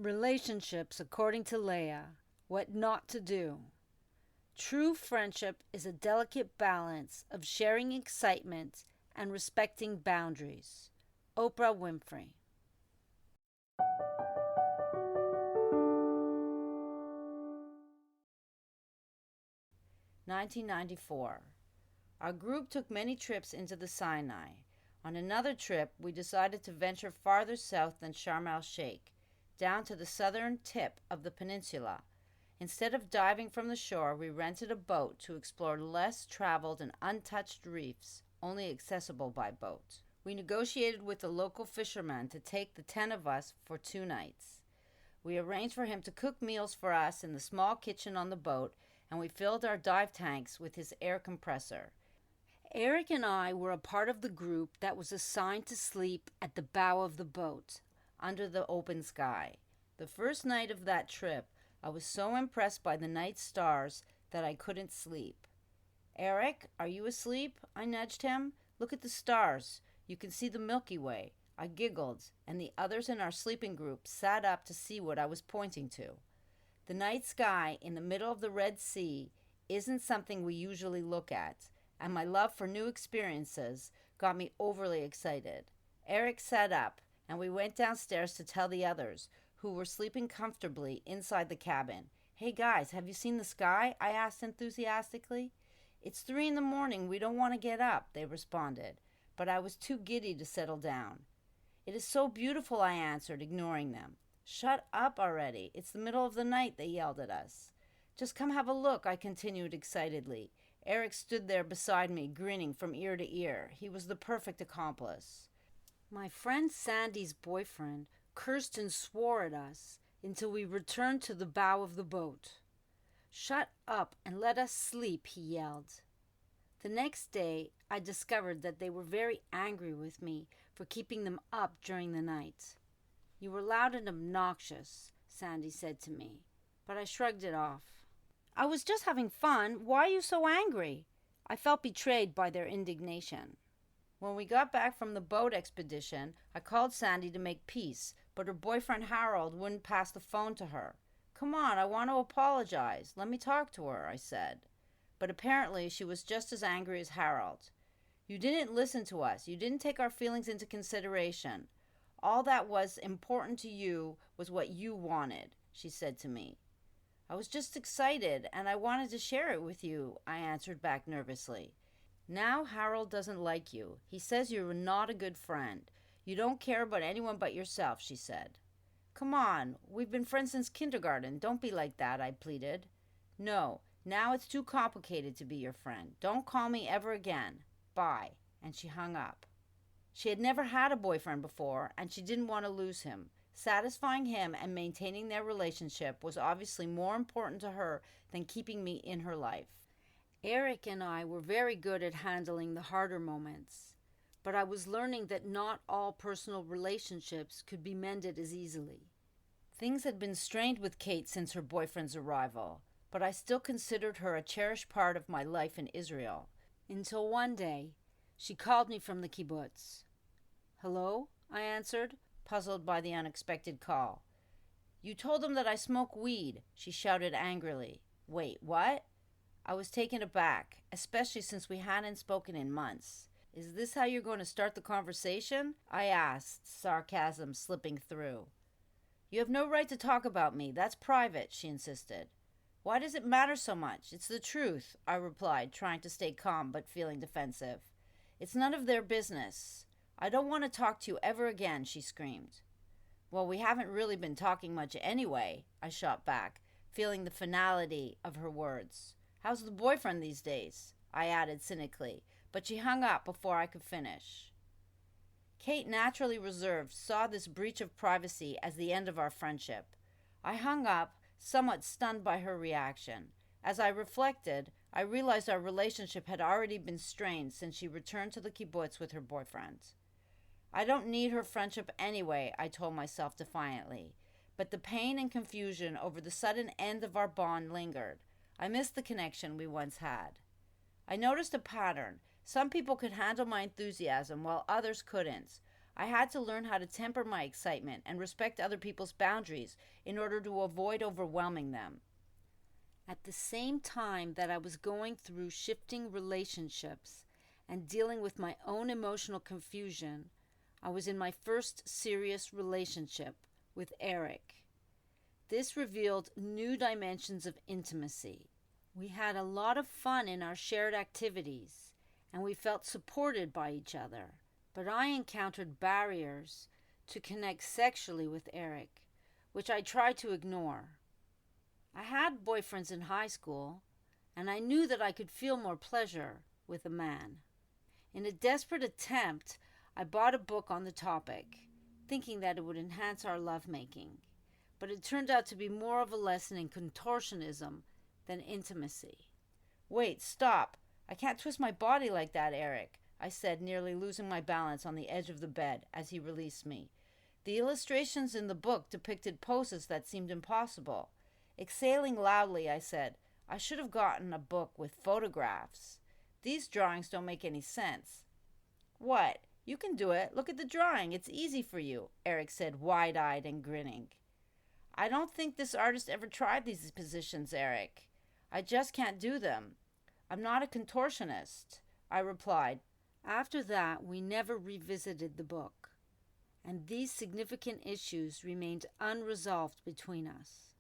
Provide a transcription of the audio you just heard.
Relationships according to Leia. What not to do. True friendship is a delicate balance of sharing excitement and respecting boundaries. Oprah Winfrey. (1994). Our group took many trips into the Sinai. On another trip, we decided to venture farther south than Sharm el-Sheikh, down to the southern tip of the peninsula. Instead of diving from the shore, we rented a boat to explore less traveled and untouched reefs, only accessible by boat. We negotiated with a local fisherman to take the 10 of us for 2 nights. We arranged for him to cook meals for us in the small kitchen on the boat, and we filled our dive tanks with his air compressor. Erik and I were a part of the group that was assigned to sleep at the bow of the boat, under the open sky. The first night of that trip, I was so impressed by the night stars that I couldn't sleep. "Erik, are you asleep?" I nudged him. "Look at the stars. You can see the Milky Way." I giggled, and the others in our sleeping group sat up to see what I was pointing to. The night sky in the middle of the Red Sea isn't something we usually look at, and my love for new experiences got me overly excited. Erik sat up, and we went downstairs to tell the others, who were sleeping comfortably inside the cabin. "Hey guys, have you seen the sky?" I asked enthusiastically. "It's 3 a.m, we don't want to get up," they responded, but I was too giddy to settle down. "It is so beautiful," I answered, ignoring them. "Shut up already. It's the middle of the night," they yelled at us. "Just come have a look," I continued excitedly. Erik stood there beside me, grinning from ear to ear. He was the perfect accomplice. My friend Sandy's boyfriend cursed and swore at us until we returned to the bow of the boat. "Shut up and let us sleep," he yelled. The next day, I discovered that they were very angry with me for keeping them up during the night. "You were loud and obnoxious," Sandy said to me, but I shrugged it off. "I was just having fun. Why are you so angry?" I felt betrayed by their indignation. When we got back from the boat expedition, I called Sandy to make peace, but her boyfriend Harold wouldn't pass the phone to her. "Come on, I want to apologize. Let me talk to her," I said. But apparently she was just as angry as Harold. "You didn't listen to us. You didn't take our feelings into consideration. All that was important to you was what you wanted," she said to me. "I was just excited, and I wanted to share it with you," I answered back nervously. "Now Harold doesn't like you. He says you're not a good friend. You don't care about anyone but yourself," she said. "Come on, we've been friends since kindergarten. Don't be like that," I pleaded. "No, now it's too complicated to be your friend. Don't call me ever again. Bye." And she hung up. She had never had a boyfriend before, and she didn't want to lose him. Satisfying him and maintaining their relationship was obviously more important to her than keeping me in her life. Erik and I were very good at handling the harder moments, but I was learning that not all personal relationships could be mended as easily. Things had been strained with Kate since her boyfriend's arrival, but I still considered her a cherished part of my life in Israel, until one day she called me from the kibbutz. "Hello?" I answered, puzzled by the unexpected call. "You told them that I smoke weed," she shouted angrily. "Wait, what?" I was taken aback, especially since we hadn't spoken in months. "Is this how you're going to start the conversation?" I asked, sarcasm slipping through. "You have no right to talk about me. That's private," she insisted. "Why does it matter so much? It's the truth," I replied, trying to stay calm but feeling defensive. "It's none of their business. I don't want to talk to you ever again," she screamed. "Well, we haven't really been talking much anyway," I shot back, feeling the finality of her words. "How's the boyfriend these days?" I added cynically, but she hung up before I could finish. Kate, naturally reserved, saw this breach of privacy as the end of our friendship. I hung up, somewhat stunned by her reaction. As I reflected, I realized our relationship had already been strained since she returned to the kibbutz with her boyfriend. "I don't need her friendship anyway," I told myself defiantly, but the pain and confusion over the sudden end of our bond lingered. I missed the connection we once had. I noticed a pattern. Some people could handle my enthusiasm while others couldn't. I had to learn how to temper my excitement and respect other people's boundaries in order to avoid overwhelming them. At the same time that I was going through shifting relationships and dealing with my own emotional confusion, I was in my first serious relationship with Erik. This revealed new dimensions of intimacy. We had a lot of fun in our shared activities, and we felt supported by each other. But I encountered barriers to connect sexually with Erik, which I tried to ignore. I had boyfriends in high school, and I knew that I could feel more pleasure with a man. In a desperate attempt, I bought a book on the topic, thinking that it would enhance our lovemaking, but it turned out to be more of a lesson in contortionism than intimacy. "Wait, stop! I can't twist my body like that, Erik," I said, nearly losing my balance on the edge of the bed as he released me. The illustrations in the book depicted poses that seemed impossible. Exhaling loudly, I said, "I should have gotten a book with photographs. These drawings don't make any sense." "What? You can do it. Look at the drawing. It's easy for you," Erik said, wide-eyed and grinning. "I don't think this artist ever tried these positions, Erik. I just can't do them. I'm not a contortionist," I replied. After that, we never revisited the book, and these significant issues remained unresolved between us.